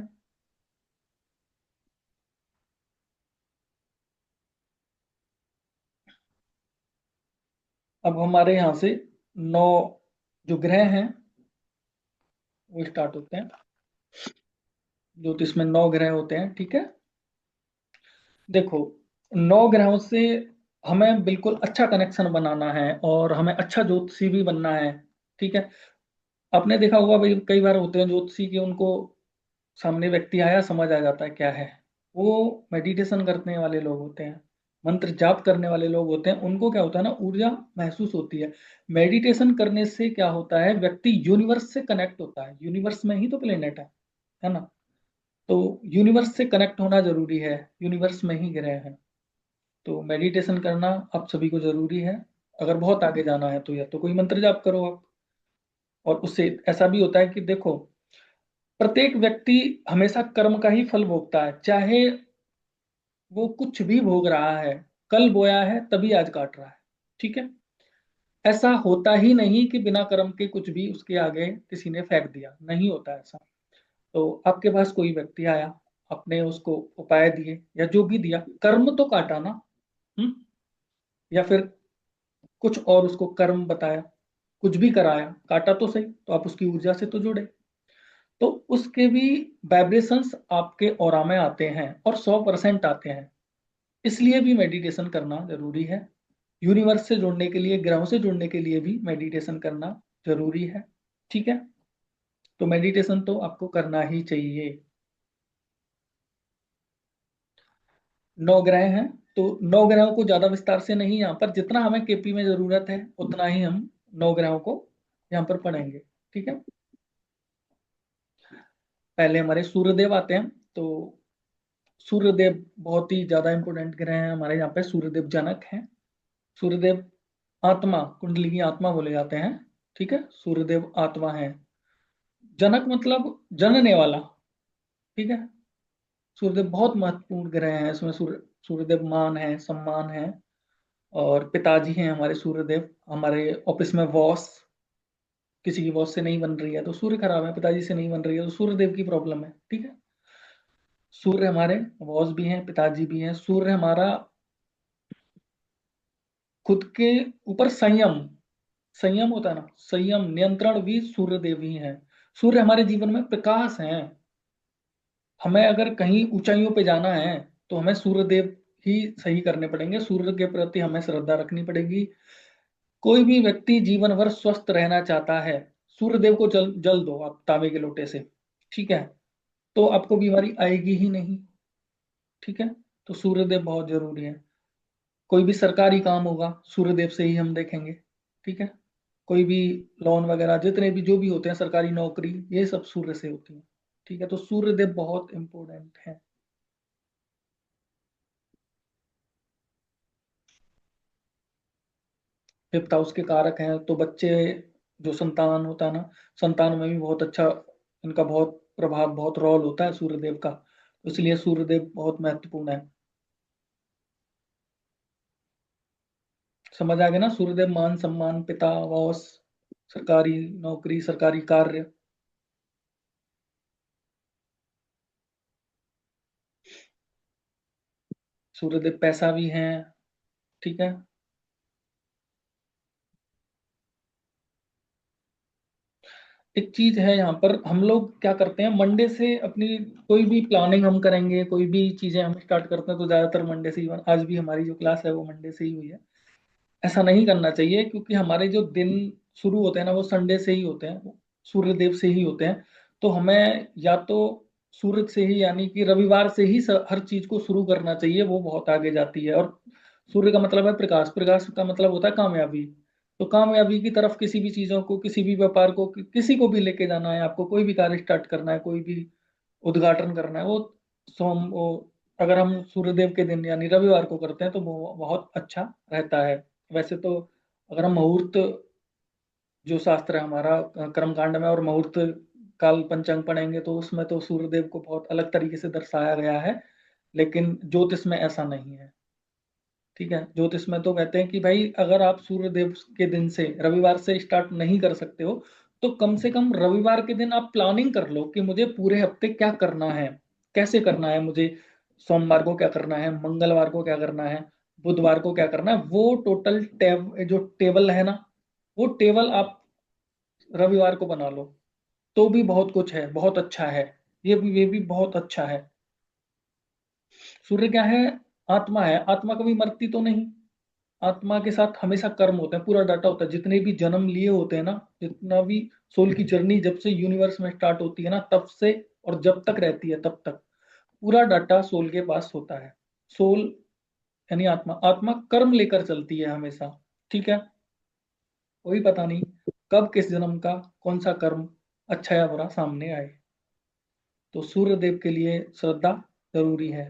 अब हमारे यहाँ से 9 जो ग्रह हैं वो स्टार्ट होते हैं। ज्योतिष में 9 ग्रह होते हैं, ठीक है। देखो, 9 ग्रहों से हमें बिल्कुल अच्छा कनेक्शन बनाना है और हमें अच्छा ज्योतिषी भी बनना है, ठीक है। आपने देखा होगा भाई, कई बार होते हैं ज्योतिषी के, उनको सामने व्यक्ति आया समझ आ जाता है क्या है। वो मेडिटेशन करने वाले लोग होते हैं, मंत्र जाप करने वाले लोग होते हैं, उनको क्या होता है ना, ऊर्जा महसूस होती है। मेडिटेशन करने से क्या होता है, व्यक्ति यूनिवर्स से कनेक्ट होता है। यूनिवर्स में ही तो प्लेनेट है ना। तो यूनिवर्स से कनेक्ट होना जरूरी है, यूनिवर्स में ही ग्रह हैं। तो मेडिटेशन करना आप सभी को जरूरी है। अगर बहुत आगे जाना है तो या तो कोई मंत्र जाप करो आप। और उससे ऐसा भी होता है कि देखो, प्रत्येक व्यक्ति हमेशा कर्म का ही फल भोगता है, चाहे वो कुछ भी भोग रहा है। कल बोया है तभी आज काट रहा है, ठीक है। ऐसा होता ही नहीं कि बिना कर्म के कुछ भी उसके आगे किसी ने फेंक दिया, नहीं होता ऐसा। तो आपके पास कोई व्यक्ति आया, आपने उसको उपाय दिए या जो भी दिया, कर्म तो काटा ना। हम्म। या फिर कुछ और उसको कर्म बताया, कुछ भी कराया, काटा तो सही, तो आप उसकी ऊर्जा से तो जुड़े। तो उसके भी वाइब्रेशंस आपके ऑरा में आते हैं और 100% आते हैं। इसलिए भी मेडिटेशन करना जरूरी है। यूनिवर्स से जुड़ने के लिए, ग्रहों से जुड़ने के लिए भी मेडिटेशन करना जरूरी है, ठीक है। तो मेडिटेशन तो आपको करना ही चाहिए। 9 ग्रह हैं, तो 9 ग्रहों को ज्यादा विस्तार से नहीं, यहाँ पर जितना हमें केपी में जरूरत है उतना ही हम 9 ग्रहों को यहाँ पर पढ़ेंगे, ठीक है। पहले हमारे सूर्यदेव आते हैं। तो सूर्यदेव बहुत ही ज्यादा इंपॉर्टेंट ग्रह हैं हमारे यहाँ पे। सूर्यदेव जनक हैं। सूर्यदेव आत्मा, कुंडली की आत्मा बोले जाते हैं, ठीक है। सूर्यदेव आत्मा है। जनक मतलब जनने वाला, ठीक है। सूर्यदेव बहुत महत्वपूर्ण ग्रह हैं। इसमें सूर्यदेव मान है, सम्मान है, और पिताजी हैं हमारे सूर्यदेव। हमारे ऑफिस में बॉस, किसी की बॉस से नहीं बन रही है तो सूर्य खराब है, पिताजी से नहीं बन रही है तो सूर्यदेव की प्रॉब्लम है, ठीक है। सूर्य हमारे बॉस भी हैं, पिताजी भी हैं। सूर्य हमारा खुद के ऊपर संयम, संयम होता है ना, संयम नियंत्रण भी सूर्य देव ही है। सूर्य हमारे जीवन में प्रकाश है। हमें अगर कहीं ऊंचाइयों पे जाना है तो हमें सूर्य देव ही सही करने पड़ेंगे, सूर्य के प्रति हमें श्रद्धा रखनी पड़ेगी। कोई भी व्यक्ति जीवन भर स्वस्थ रहना चाहता है, सूर्य देव को जल जल दो आप तांबे के लोटे से, ठीक है, तो आपको बीमारी आएगी ही नहीं, ठीक है। तो सूर्य देव बहुत जरूरी है। कोई भी सरकारी काम होगा सूर्यदेव से ही हम देखेंगे, ठीक है। कोई भी लोन वगैरह, जितने भी जो भी होते हैं सरकारी नौकरी, ये सब सूर्य से होती है, ठीक है। तो सूर्यदेव बहुत इंपॉर्टेंट है। फिफ्थ हाउस के कारक हैं, तो बच्चे, जो संतान होता है ना, संतान में भी बहुत अच्छा इनका बहुत प्रभाव, बहुत रोल होता है सूर्यदेव का। तो इसलिए सूर्यदेव बहुत महत्वपूर्ण है। समझ आ गया ना। सूर्यदेव मान सम्मान, पिता, बॉस, सरकारी नौकरी, सरकारी कार्य। सूर्यदेव पैसा भी है, ठीक है। एक चीज है यहाँ पर, हम लोग क्या करते हैं, मंडे से अपनी कोई भी प्लानिंग हम करेंगे, कोई भी चीजें हम स्टार्ट करते हैं तो ज्यादातर मंडे से ही, आज भी हमारी जो क्लास है वो मंडे से ही हुई है। ऐसा नहीं करना चाहिए, क्योंकि हमारे जो दिन शुरू होते हैं ना वो संडे से ही होते हैं, सूर्य देव से ही होते हैं। तो हमें या तो सूरज से ही, यानी कि रविवार से ही हर चीज को शुरू करना चाहिए, वो बहुत आगे जाती है। और सूर्य का मतलब है प्रकाश, प्रकाश का मतलब होता है कामयाबी। तो कामयाबी की तरफ किसी भी चीजों को, किसी भी व्यापार को, किसी को भी लेके जाना है आपको, कोई भी कार्य स्टार्ट करना है, कोई भी उद्घाटन करना है, वो सोम वो अगर हम सूर्यदेव के दिन यानी रविवार को करते हैं तो वो बहुत अच्छा रहता है। वैसे तो अगर हम मुहूर्त, जो शास्त्र है हमारा कर्मकांड में, और मुहूर्त काल पंचांग पढ़ेंगे तो उसमें तो सूर्यदेव को बहुत अलग तरीके से दर्शाया गया है। लेकिन ज्योतिष में ऐसा नहीं है, ठीक है। ज्योतिष में तो कहते हैं कि भाई अगर आप सूर्यदेव के दिन से, रविवार से स्टार्ट नहीं कर सकते हो, तो कम से कम रविवार के दिन आप प्लानिंग कर लो कि मुझे पूरे हफ्ते क्या करना है, कैसे करना है मुझे। सोमवार को क्या करना है, मंगलवार को क्या करना है, बुधवार को क्या करना है, वो टोटल जो टेबल है ना, वो टेबल आप रविवार को बना लो, तो भी बहुत कुछ है, बहुत अच्छा है। ये भी बहुत अच्छा है। सूर्य क्या है, आत्मा है। आत्मा कभी मरती तो नहीं, आत्मा के साथ हमेशा कर्म होते हैं, पूरा डाटा होता है। जितने भी जन्म लिए होते हैं ना, जितना भी सोल की जर्नी जब से यूनिवर्स में स्टार्ट होती है ना, तब से और जब तक रहती है तब तक पूरा डाटा सोल के पास होता है। सोल यानी आत्मा, आत्मा कर्म लेकर चलती है हमेशा, ठीक है। कोई पता नहीं कब किस जन्म का कौन सा कर्म अच्छा या बुरा सामने आए। तो सूर्य देव के लिए श्रद्धा जरूरी है।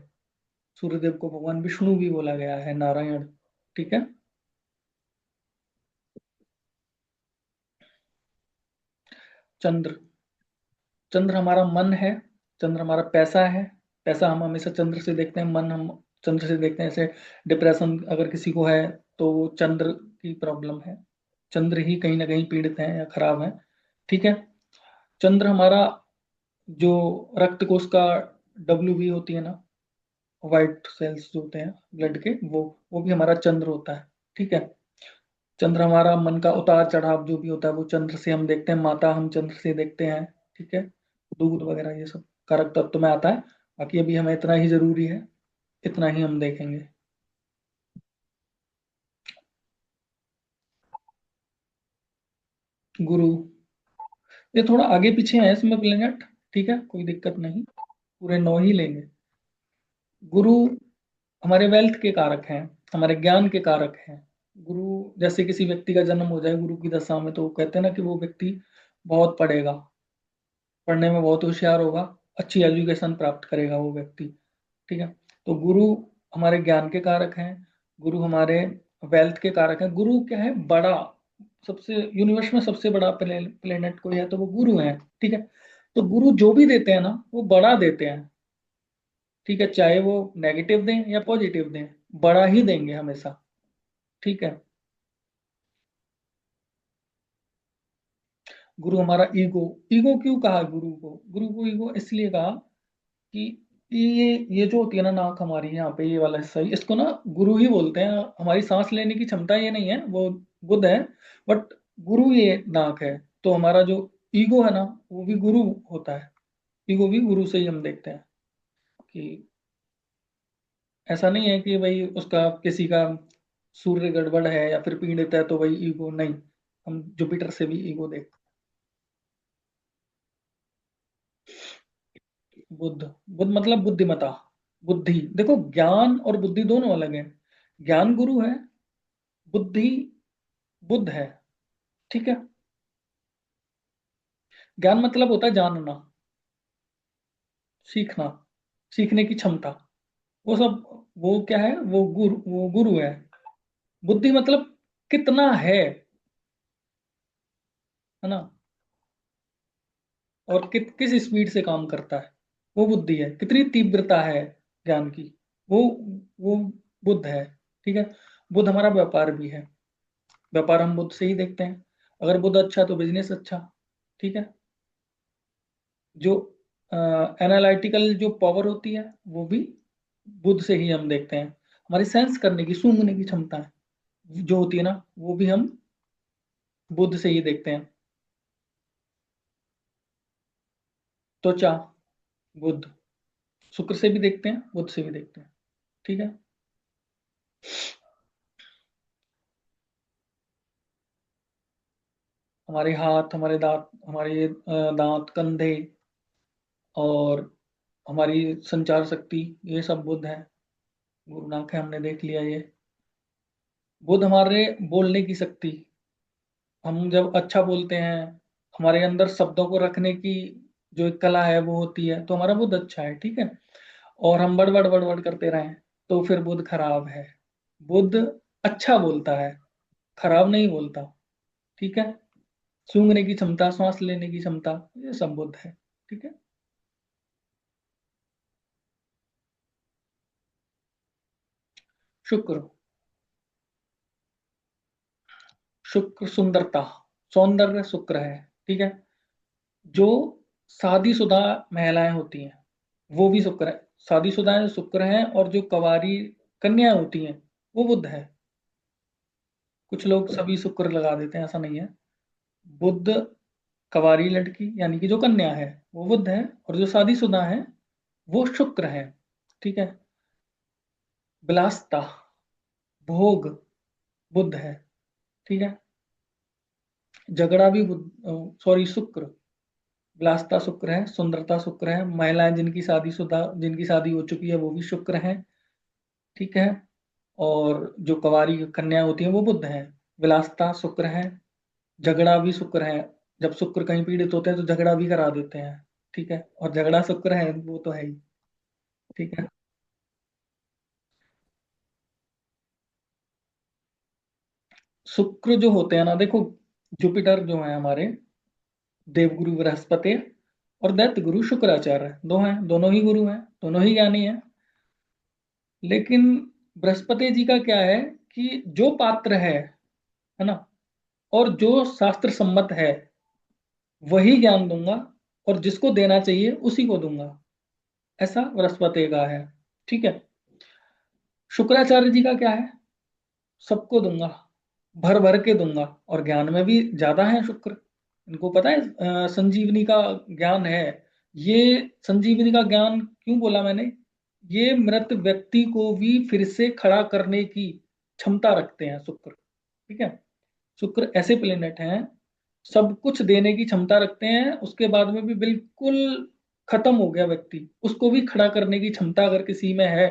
सूर्य देव को भगवान विष्णु भी बोला गया है, नारायण, ठीक है। चंद्र, चंद्र हमारा मन है, चंद्र हमारा पैसा है। पैसा हम हमेशा चंद्र से देखते हैं, मन हम चंद्र से देखते हैं। जैसे डिप्रेशन अगर किसी को है तो वो चंद्र की प्रॉब्लम है, चंद्र ही कहीं ना कहीं पीड़ित है या खराब है, ठीक है। चंद्र हमारा जो रक्त कोश का WB होती है ना, व्हाइट सेल्स जो होते हैं ब्लड के, वो भी हमारा चंद्र होता है, ठीक है। चंद्र हमारा मन का उतार चढ़ाव जो भी होता है वो चंद्र से हम देखते हैं। माता हम चंद्र से देखते हैं, ठीक है। दूध वगैरह ये सब कारक तत्व में आता है। बाकी अभी हमें इतना ही जरूरी है, इतना ही हम देखेंगे। गुरु, ये थोड़ा आगे पीछे है इसमें प्लेनेट, ठीक है, कोई दिक्कत नहीं, पूरे 9 ही लेंगे। गुरु हमारे वेल्थ के कारक हैं, हमारे ज्ञान के कारक हैं। गुरु, जैसे किसी व्यक्ति का जन्म हो जाए गुरु की दशा में, तो कहते हैं ना कि वो व्यक्ति बहुत पढ़ेगा, पढ़ने में बहुत होशियार होगा, अच्छी एजुकेशन प्राप्त करेगा वो व्यक्ति, ठीक है। तो गुरु हमारे ज्ञान के कारक हैं, गुरु हमारे वेल्थ के कारक हैं। गुरु क्या है, बड़ा, सबसे यूनिवर्स में सबसे बड़ा प्लेनेट कोई है तो वो गुरु है, ठीक है। तो गुरु जो भी देते हैं ना वो बड़ा देते हैं, ठीक है, चाहे वो नेगेटिव दें या पॉजिटिव दें, बड़ा ही देंगे हमेशा, ठीक है। गुरु हमारा ईगो, ईगो क्यों कहा गुरु को? गुरु को ईगो इसलिए कहा कि ये जो होती है ना नाक हमारी, यहाँ पे ये वाला हिस्सा, इसको ना गुरु ही बोलते हैं। हमारी सांस लेने की क्षमता ये नहीं है, वो बुद्ध है, बट गुरु ये नाक है। तो हमारा जो ईगो है ना वो भी गुरु होता है, ईगो भी गुरु से ही हम देखते हैं। कि ऐसा नहीं है कि भाई उसका किसी का सूर्य गड़बड़ है या फिर पीड़ित है तो वही ईगो, नहीं, हम जुपिटर से भी ईगो देखते हैं। बुद्ध, बुद्ध मतलब बुद्धिमता, बुद्धि। देखो ज्ञान और बुद्धि दोनों अलग है। ज्ञान गुरु है, बुद्धि बुद्ध है, ठीक है। ज्ञान मतलब होता है जानना, सीखना, सीखने की क्षमता, वो सब, वो क्या है, वो गुरु है। बुद्धि मतलब कितना है ना, और किस स्पीड से काम करता है, वो बुद्धि है। कितनी तीव्रता है ज्ञान की, वो वो बुद्ध है, ठीक है। बुद्ध हमारा व्यापार भी है, व्यापार हम बुद्ध से ही देखते हैं। अगर बुद्ध अच्छा तो बिजनेस अच्छा, ठीक है। जो एनालिटिकल जो पावर होती है वो भी बुद्ध से ही हम देखते हैं। हमारी सेंस करने की, सूंघने की क्षमता है जो होती है ना, वो भी हम बुद्ध से ही देखते हैं। त्वचा, बुद्ध, शुक्र से भी देखते हैं, बुद्ध से भी देखते हैं, ठीक है। हमारे हाथ, हमारे दांत, हमारे दांत, कंधे और हमारी संचार शक्ति, ये सब बुद्ध है। गुरु नानक है, हमने देख लिया ये। बुद्ध हमारे बोलने की शक्ति, हम जब अच्छा बोलते हैं, हमारे अंदर शब्दों को रखने की जो एक कला है वो होती है, तो हमारा बुद्ध अच्छा है, ठीक है। और हम बड़बड़ बड़बड़ करते रहें तो फिर बुद्ध खराब है। बुद्ध अच्छा बोलता है, खराब नहीं बोलता, ठीक है। सूंघने की क्षमता, सांस लेने की क्षमता, ये सब बुद्ध है, ठीक है। शुक्र, शुक्र सुंदरता, सौंदर्य शुक्र है, ठीक है। जो शादीशुदा महिलाएं होती हैं वो भी शुक्र है, शादीशुदा जो शुक्र हैं, और जो कवारी कन्या होती हैं वो बुद्ध है। कुछ लोग सभी शुक्र लगा देते हैं, ऐसा नहीं है। बुद्ध, कवारी लड़की यानी कि जो कन्या है वो बुद्ध है, और जो शादीशुदा है वो शुक्र है, ठीक है। विलासता, भोग, बुद्ध है, ठीक है। झगड़ा भी बुद्ध, सॉरी शुक्र, विलासता शुक्र है, सुंदरता शुक्र है, महिलाएं जिनकी शादी हो चुकी है वो भी शुक्र हैं, ठीक है। और जो कुंवारी कन्या होती है वो बुध है। विलासता शुक्र है, झगड़ा भी शुक्र है, जब शुक्र कहीं पीड़ित होते हैं तो झगड़ा भी करा देते हैं, ठीक है, और झगड़ा शुक्र है वो तो है ही, ठीक है। शुक्र जो होते हैं ना, देखो जुपिटर जो है हमारे, देवगुरु बृहस्पति और दैत्य गुरु शुक्राचार्य, दो हैं, दोनों ही गुरु हैं, दोनों ही ज्ञानी हैं। लेकिन बृहस्पति जी का क्या है कि जो पात्र है ना, और जो शास्त्र सम्मत है वही ज्ञान दूंगा, और जिसको देना चाहिए उसी को दूंगा, ऐसा बृहस्पति का है, ठीक है। शुक्राचार्य जी का क्या है, सबको दूंगा, भर भर के दूंगा, और ज्ञान में भी ज्यादा है शुक्र। इनको पता है संजीवनी का ज्ञान है। ये संजीवनी का ज्ञान क्यों बोला मैंने, ये मृत व्यक्ति को भी फिर से खड़ा करने की क्षमता रखते हैं शुक्र, ठीक है। शुक्र ऐसे प्लेनेट हैं, सब कुछ देने की क्षमता रखते हैं, उसके बाद में भी बिल्कुल खत्म हो गया व्यक्ति, उसको भी खड़ा करने की क्षमता अगर किसी में है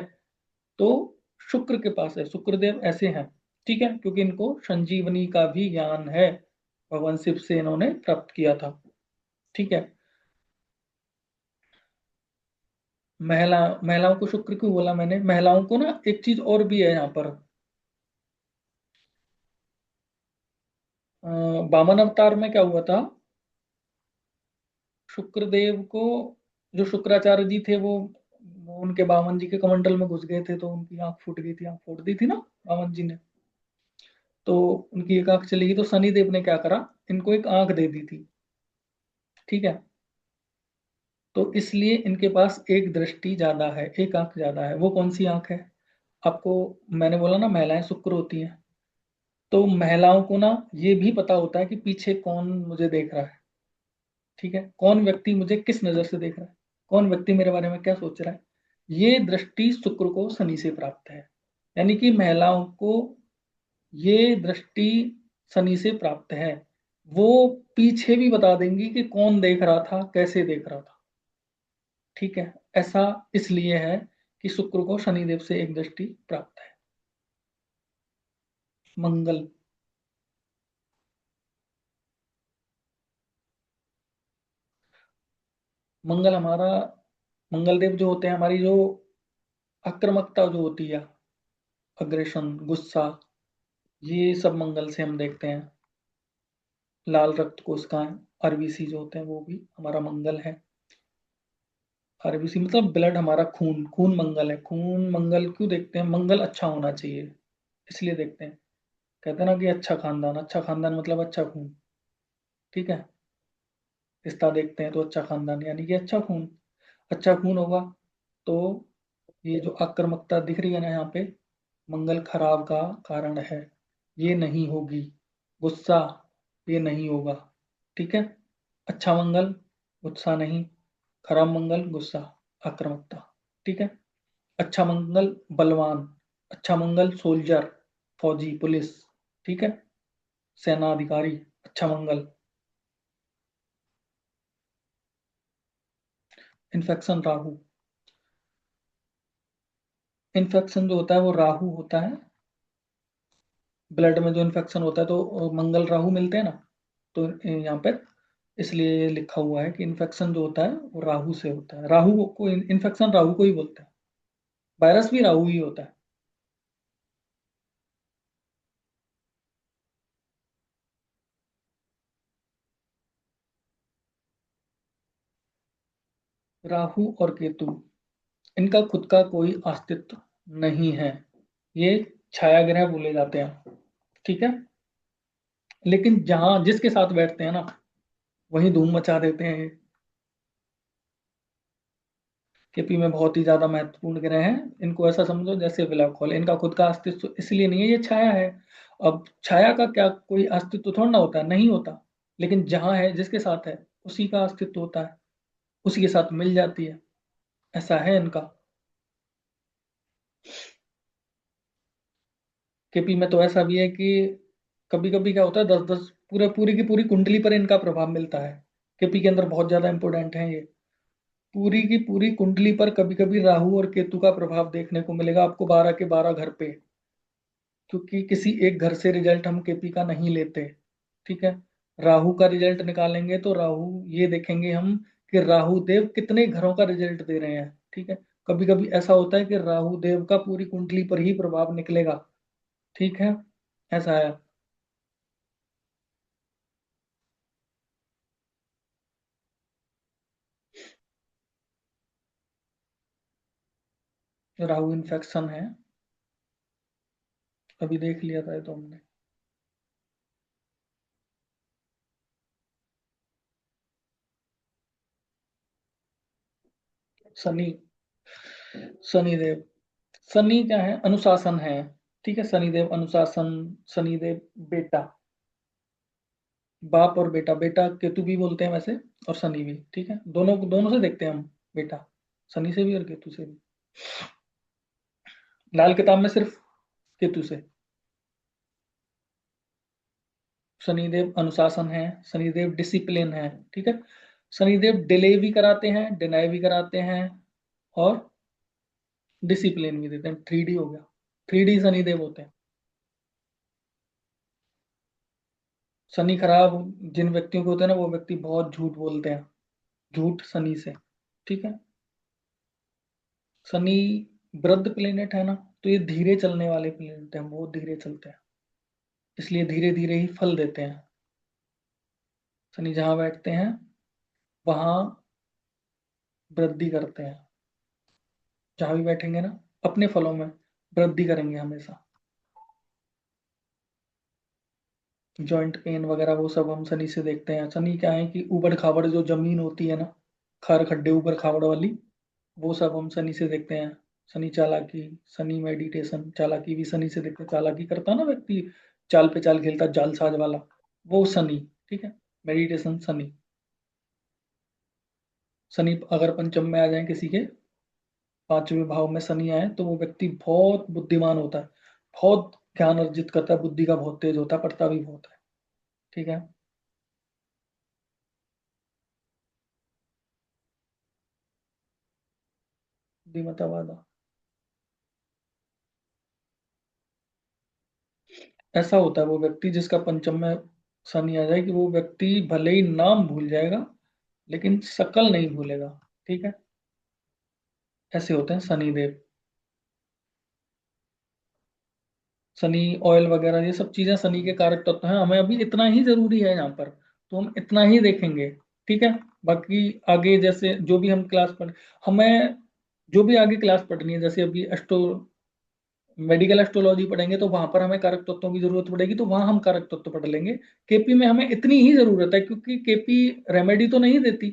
तो शुक्र के पास है, शुक्रदेव ऐसे हैं, ठीक है, क्योंकि इनको संजीवनी का भी ज्ञान है, भगवान शिव से इन्होंने प्राप्त किया था, ठीक है। महिलाओं को शुक्र क्यों बोला मैंने, महिलाओं को ना एक चीज और भी है यहाँ पर। वामन अवतार में क्या हुआ था, शुक्रदेव को, जो शुक्राचार्य जी थे वो उनके वामन जी के कमंडल में घुस गए थे, तो उनकी आंख फूट गई थी, आंख फोड़ दी थी ना वामन जी ने, तो उनकी एक आंख चली गई, तो शनि देव ने क्या करा, इनको एक आंख दे दी थी, ठीक है। तो इसलिए इनके पास एक दृष्टि ज्यादा है, एक आंख ज्यादा है। वो कौन सी आंख है, आपको मैंने बोला ना महिलाएं शुक्र होती हैं, तो महिलाओं को ना ये भी पता होता है कि पीछे कौन मुझे देख रहा है, ठीक है, कौन व्यक्ति मुझे किस नजर से देख रहा है, कौन व्यक्ति मेरे बारे में क्या सोच रहा है। ये दृष्टि शुक्र को शनि से प्राप्त है, यानी कि महिलाओं को ये दृष्टि शनि से प्राप्त है। वो पीछे भी बता देंगी कि कौन देख रहा था, कैसे देख रहा था, ठीक है। ऐसा इसलिए है कि शुक्र को शनिदेव से एक दृष्टि प्राप्त है। मंगल, मंगल हमारा, मंगल देव जो होते हैं, हमारी जो आक्रामकता जो होती है, अग्रेशन, गुस्सा, ये सब मंगल से हम देखते हैं। लाल रक्त कोशिकाएं, आरबीसी जो होते हैं वो भी हमारा मंगल है। आरबीसी मतलब ब्लड, हमारा खून, खून मंगल है। खून मंगल क्यों देखते हैं, मंगल अच्छा होना चाहिए इसलिए देखते हैं। कहते हैं ना कि अच्छा खानदान, अच्छा खानदान मतलब अच्छा खून, ठीक है। रिश्ता देखते हैं तो अच्छा खानदान यानी कि अच्छा खून, अच्छा खून होगा तो ये जो आक्रामकता दिख रही है ना यहाँ पे, मंगल खराब का कारण है, ये नहीं होगी। गुस्सा, ये नहीं होगा, ठीक है। अच्छा मंगल, गुस्सा नहीं। खराब मंगल, गुस्सा, आक्रामकता, ठीक है। अच्छा मंगल, बलवान। अच्छा मंगल, सोल्जर, फौजी, पुलिस, ठीक है, सेना अधिकारी। अच्छा मंगल। इन्फेक्शन, राहु। इन्फेक्शन जो होता है वो राहु होता है, ब्लड में जो इन्फेक्शन होता है तो मंगल राहु मिलते हैं ना, तो यहाँ पे इसलिए लिखा हुआ है कि इन्फेक्शन जो होता है वो राहु से होता है। राहु को इन्फेक्शन राहु को ही बोलते हैं, वायरस भी राहु ही होता है। राहु और केतु, इनका खुद का कोई अस्तित्व नहीं है, ये छाया ग्रह बोले जाते हैं, ठीक है। लेकिन जहां जिसके साथ बैठते हैं ना वहीं धूम मचा देते हैं। केपी में बहुत ही ज्यादा महत्वपूर्ण ग्रह हैं, इनको ऐसा समझो जैसे ब्लैक होल, इनका खुद का अस्तित्व इसलिए नहीं है, ये छाया है। अब छाया का क्या कोई अस्तित्व थोड़ा ना होता है, नहीं होता, लेकिन जहां है जिसके साथ है उसी का अस्तित्व होता है, उसी के साथ मिल जाती है, ऐसा है इनका। केपी में तो ऐसा भी है कि कभी कभी क्या होता है, 10-10 पूरी की पूरी कुंडली पर इनका प्रभाव मिलता है, केपी के अंदर बहुत ज्यादा इंपॉर्टेंट है ये। पूरी की पूरी कुंडली पर कभी कभी राहु और केतु का प्रभाव देखने को मिलेगा आपको 12 के 12 घर पे, क्योंकि किसी एक घर से रिजल्ट हम केपी का नहीं लेते। ठीक है, राहु का रिजल्ट निकालेंगे तो राहु ये देखेंगे हम कि राहु देव कितने घरों का रिजल्ट दे रहे हैं। ठीक है, कभी कभी ऐसा होता है कि राहु देव का पूरी कुंडली पर ही प्रभाव निकलेगा। ठीक है, ऐसा है। राहु इन्फेक्शन है, अभी देख लिया था ये तो हमने। शनि, शनिदेव, शनि क्या है, अनुशासन है। ठीक है, शनिदेव अनुशासन, शनिदेव बेटा, बाप और बेटा, बेटा केतु भी बोलते हैं वैसे और शनि भी। ठीक है, दोनों दोनों से देखते हैं हम बेटा, शनि से भी और केतु से भी। लाल किताब में सिर्फ केतु से। शनिदेव अनुशासन है, शनिदेव डिसिप्लिन है। ठीक है, शनिदेव डिले भी कराते हैं, डिनाई भी कराते हैं और डिसिप्लिन भी देते हैं। 3D हो गया, 3D शनिदेव होते हैं। शनि खराब जिन व्यक्तियों को होते हैं ना, वो व्यक्ति बहुत झूठ बोलते हैं, झूठ शनि से। ठीक है, शनि वृद्ध प्लेनेट है ना, तो ये धीरे चलने वाले प्लेनेट हैं, बहुत धीरे चलते हैं, इसलिए धीरे धीरे ही फल देते हैं। शनि जहां बैठते हैं वहां वृद्धि करते हैं, जहां भी बैठेंगे ना अपने फलों में वृद्धि करेंगे हमेशा। जॉइंट पेन वगैरह वो सब हम शनि से देखते हैं। शनि क्या है कि ऊबड़ खाबड़ जो जमीन होती है ना, खार खड्डे ऊबड़ खाबड़ वाली, वो सब हम शनि से देखते हैं। शनि चालाकी, शनि मेडिटेशन, चालाकी भी शनि से देखते हैं। चालाकी करता ना व्यक्ति, चाल पे चाल खेलता, जालसाज वाला, वो शनि। ठीक है, मेडिटेशन शनि। शनि अगर पंचम में आ जाए किसी के, 5वें भाव में शनि आए, तो वो व्यक्ति बहुत बुद्धिमान होता है, बहुत ज्ञान अर्जित करता है, बुद्धि का बहुत तेज होता है, पढ़ता भी बहुत है। ठीक है, दिमतवादा ऐसा होता है, वो व्यक्ति जिसका पंचम में शनि आ जाए कि वो व्यक्ति भले ही नाम भूल जाएगा लेकिन शकल नहीं भूलेगा। ठीक है, ऐसे होते हैं शनिदेव। शनि ऑयल वगैरह ये सब चीजें शनि के कारक तत्व हैं। हमें अभी इतना ही जरूरी है यहाँ पर, तो हम इतना ही देखेंगे। ठीक है, बाकी आगे जैसे जो भी हम क्लास पढ़, हमें जो भी आगे क्लास पढ़नी है, जैसे अभी एस्ट्रो मेडिकल एस्ट्रोलॉजी पढ़ेंगे तो वहां पर हमें कारक तत्वों की जरूरत पड़ेगी, तो वहां हम कारक तत्व पढ़ लेंगे। केपी में हमें इतनी ही जरूरत है, क्योंकि केपी रेमेडी तो नहीं देती।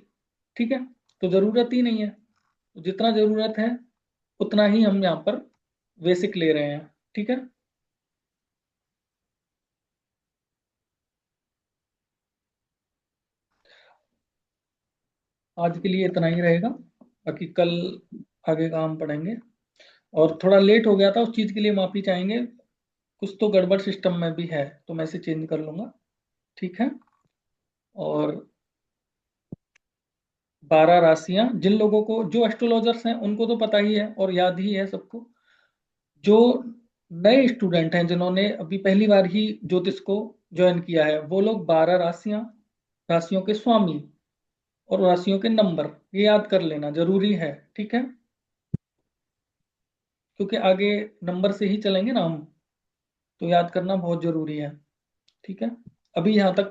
ठीक है, तो जरूरत ही नहीं है, तो जितना जरूरत है उतना ही हम यहाँ पर बेसिक ले रहे हैं। ठीक है, आज के लिए इतना ही रहेगा, बाकी कल आगे का हम पढ़ेंगे। और थोड़ा लेट हो गया था, उस चीज के लिए माफी चाहेंगे, कुछ तो गड़बड़ सिस्टम में भी है, तो मैं इसे चेंज कर लूंगा। ठीक है, और 12 राशियां जिन लोगों को, जो एस्ट्रोलॉजर्स हैं उनको तो पता ही है और याद ही है सबको। जो नए स्टूडेंट हैं जिन्होंने अभी पहली बार ही ज्योतिष को ज्वाइन किया है, वो लोग 12 राशियां, राशियों के स्वामी और राशियों के नंबर ये याद कर लेना जरूरी है। ठीक है, क्योंकि आगे नंबर से ही चलेंगे ना हम, तो याद करना बहुत जरूरी है। ठीक है, अभी यहाँ तक